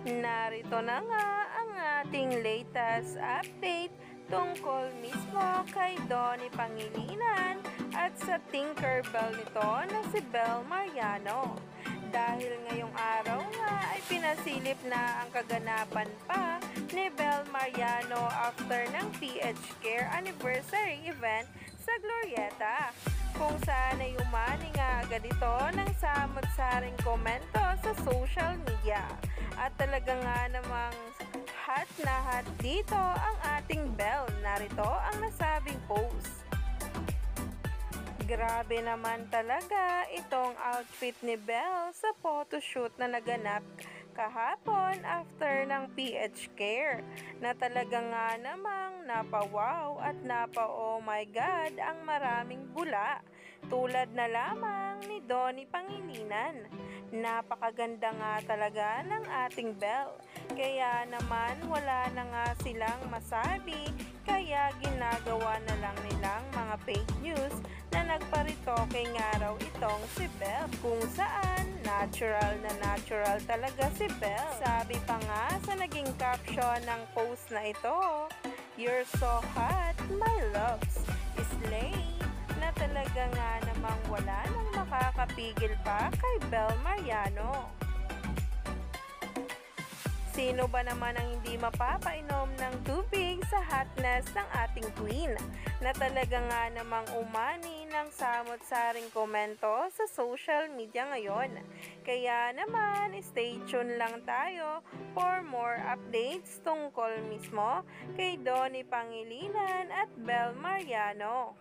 Narito na nga ang ating latest update tungkol mismo kay Donnie Pangilinan at sa Tinkerbell nito na si Bel Mariano. Dahil ngayong araw nga ay pinasilip na ang kaganapan pa ni Bel Mariano after ng PH Care Anniversary event sa Glorieta, kung saan ay umani nga agad ito ng samot-saring komento sa social media. At talaga nga namang hot na hot dito ang ating Bel. Narito ang nasabing post. Grabe naman talaga itong outfit ni Bel sa photoshoot na naganap kahapon after ng PH Care, na talaga nga namang napawaw at napa-oh my god ang maraming bula, tulad na lamang ni Donnie Pangilinan. Napakaganda nga talaga ng ating Bel, kaya naman wala na nga silang masabi, kaya ginagawa na lang nilang mga fake news na nagparitoke nga raw itong si Bel, kung saan natural na natural talaga si Bel. Sabi pa nga sa naging caption ng post na ito, "You're so hot, my loves, slay," na talaga nga namang wala nang makakapigil pa kay Bel Mariano. Sino ba naman ang hindi mapapainom ng tubig sa hotness ng ating queen, na talaga nga namang umani ng samot-saring komento sa social media ngayon. Kaya naman, stay tuned lang tayo for more updates tungkol mismo kay Donnie Pangilinan at Bel Mariano.